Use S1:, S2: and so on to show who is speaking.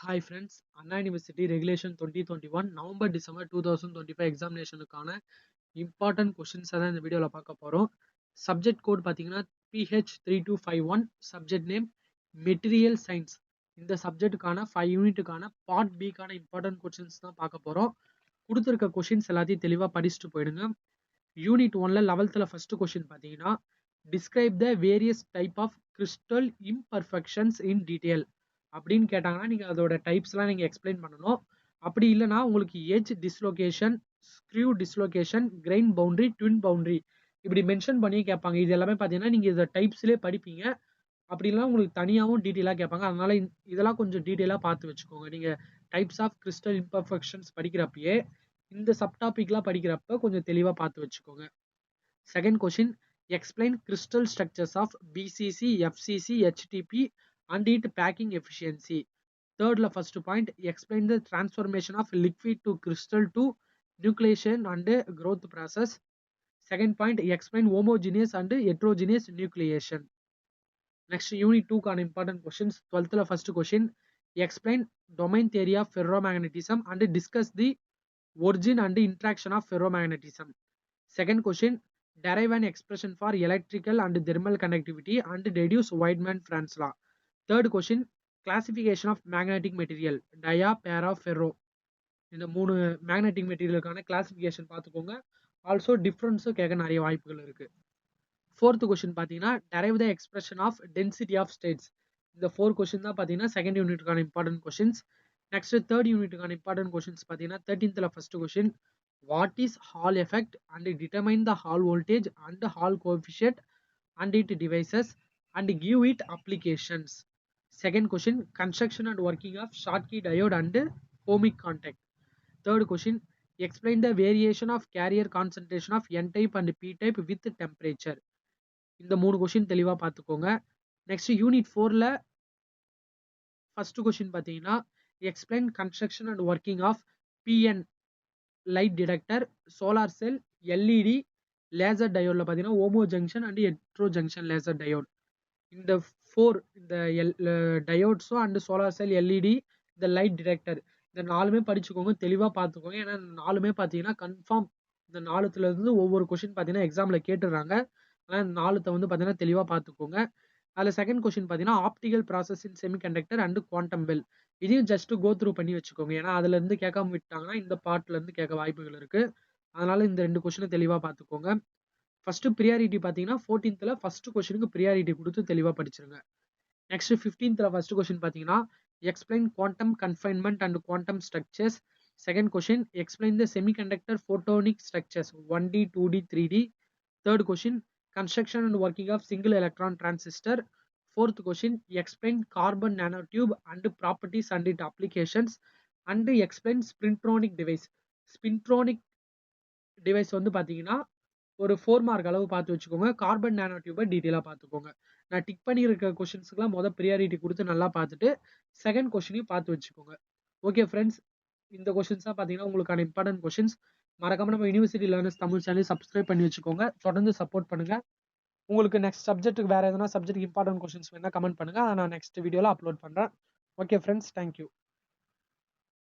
S1: Hi friends, Anna University Regulation 2021 November December 2025 எக்ஸாமினேஷனுக்கான important questions தான் இந்த வீடியோவில் பார்க்க போகிறோம். சப்ஜெக்ட் கோட் பார்த்தீங்கன்னா PH3251, subject name material science. இந்த சப்ஜெக்ட்டுக்கான 5 யூனிட்டுக்கான பார்ட் பிக்கான இம்பார்ட்டன்ட் கொஸ்டின்ஸ் தான் பார்க்க போகிறோம். கொடுத்துருக்க கொஸ்டின்ஸ் எல்லாத்தையும் தெளிவாக படிச்சுட்டு போயிடுங்க. யூனிட் 1ல 11th ஃபர்ஸ்ட் கொஸ்டின் பார்த்தீங்கன்னா describe the various type of crystal imperfections in detail அப்படின்னு கேட்டாங்கன்னா நீங்கள் அதோட டைப்ஸ்லாம் நீங்கள் எக்ஸ்பிளைன் பண்ணணும். அப்படி இல்லைனா உங்களுக்கு edge dislocation, screw dislocation, grain boundary, twin boundary இப்படி மென்ஷன் பண்ணி கேட்பாங்க. இது எல்லாமே பார்த்தீங்கன்னா நீங்கள் இதை டைப்ஸ்லேயே படிப்பீங்க. அப்படிலாம் உங்களுக்கு தனியாகவும் டீட்டெயிலாக கேட்பாங்க. அதனால இதெல்லாம் கொஞ்சம் டீட்டெயிலாக பார்த்து வச்சுக்கோங்க. நீங்கள் டைப்ஸ் ஆஃப் கிறிஸ்டல் இம்பர்ஃபெக்ஷன்ஸ் படிக்கிறப்பயே இந்த சப் டாபிக்லாம் படிக்கிறப்ப கொஞ்சம் தெளிவாக பார்த்து வச்சுக்கோங்க. Second question, explain crystal structures of BCC, FCC, HCP and its packing efficiency. Thirdல first point, explain the transformation of liquid to crystal to nucleation and growth process. Second point, explain homogeneous and heterogeneous nucleation. Next, unit 2 கான important questions. 12th first question, explain domain theory of ferromagnetism and discuss the origin and interaction of ferromagnetism. Second question, derive an expression for electrical and thermal conductivity and deduce Weidmann-Franz law. Third question, classification of magnetic material, dia, para, ferro. இந்த மூணு magnetic மெட்டீரியலுக்கான classification பார்த்துக்கோங்க. Also டிஃப்ரென்ஸும் கேட்க நிறைய வாய்ப்புகள் இருக்கு. Fourth question பார்த்தீங்கன்னா derive the expression of density of states. இந்த 4 கொஸ்டின் தான் பார்த்தீங்கன்னா செகண்ட் யூனிட்டுக்கான இம்பார்ட்டன்ட் கொஸ்டின்ஸ். நெக்ஸ்ட் தேர்ட் யூனிட்டுக்கான இம்பார்ட்டன்ட் கொஸ்டின்ஸ் பார்த்தீங்கன்னா 13th first question, what is Hall effect and determine the Hall voltage and Hall coefficient and it devices and give it applications. Second question, construction and working of Schottky diode and ohmic contact. Third question, explain the variation of carrier concentration of N type and P type with temperature. இந்த மூணு question தெளிவாக பார்த்துக்கோங்க. Next unit 4ல first question பார்த்தீங்கன்னா explain construction and working of PN light detector, solar cell, LED, laser டயோடில் பார்த்தீங்கன்னா homo junction and hetero junction laser diode. இந்த 4 இந்த டயோட்ஸும் அண்ட் சோலார் செல், LED, இந்த லைட் டிடெக்டர், இந்த 4மே படிச்சுக்கோங்க, தெளிவாக பார்த்துக்கோங்க. ஏன்னா இந்த 4மே பார்த்தீங்கன்னா கன்ஃபார்ம் இந்த 4த்துல இருந்து ஒவ்வொரு கொஸ்டின் பார்த்தீங்கன்னா எக்ஸாமில் கேட்டுடுறாங்க. ஆனால் இந்த 4த்தை வந்து பார்த்தீங்கன்னா தெளிவாக பார்த்துக்கோங்க. அதில் செகண்ட் கொஸ்டின் பார்த்தீங்கன்னா optical process in semiconductor and quantum bell. இதையும் ஜஸ்ட் கோ த்ரூ பண்ணி வச்சுக்கோங்க. ஏன்னா அதுல இருந்து கேட்காம விட்டாங்கன்னா இந்த பார்ட்ல இருந்து கேட்க வாய்ப்புகள் இருக்கு. அதனால இந்த 2 கொஸ்டினை தெளிவாக பார்த்துக்கோங்க. ஃபர்ஸ்ட் ப்ரியாரிட்டி பார்த்தீங்கன்னா 14th ஃபர்ஸ்ட் கொஸ்டினுக்கு ப்ரியாரிட்டி கொடுத்து தெளிவாக படிச்சிருங்க. நெக்ஸ்ட் 15th ஃபர்ஸ்ட் கொஸ்டின் பார்த்தீங்கன்னா explain quantum confinement and quantum structures. Second question, explain the semiconductor photonic structures 1D, 2D, 3D. Third question, construction and working of single electron transistor. Fourth question, explain carbon nano tube and properties and it applications and explain spintronic device. Spintronic device வந்து பார்த்தீங்கன்னா ஒரு 4 mark அளவு பார்த்து வச்சுக்கோங்க. Carbon nano டியூபை டீட்டெயிலாக பார்த்துக்கோங்க. நான் டிக் பண்ணியிருக்க கொஸ்டின்ஸுக்குலாம் ப்ரியாரிட்டி கொடுத்து நல்லா பார்த்துட்டு செகண்ட் கொஸ்டினையும் பார்த்து வச்சுக்கோங்க. ஓகே ஃப்ரெண்ட்ஸ், இந்த கொஸ்டின்ஸ் தான் பார்த்தீங்கன்னா உங்களுக்கான இம்பார்ட்டன்ட் கொஸ்டின்ஸ். மறக்காம நம்ம university learners Tamil channel subscribe பண்ணி வச்சுக்கோங்க. தொடர்ந்து சப்போர்ட் பண்ணுங்க. உங்களுக்கு நெக்ஸ்ட் சப்ஜெக்ட்டுக்கு வேற எதனா சப்ஜெக்ட் இம்பார்ட்டன்ட் கொஸ்டின்ஸ் வேணா கமெண்ட் பண்ணுங்க. அதை நான் நெக்ஸ்ட் வீடியோவில் அப்லோட் பண்ணுறேன். Okay friends, thank you.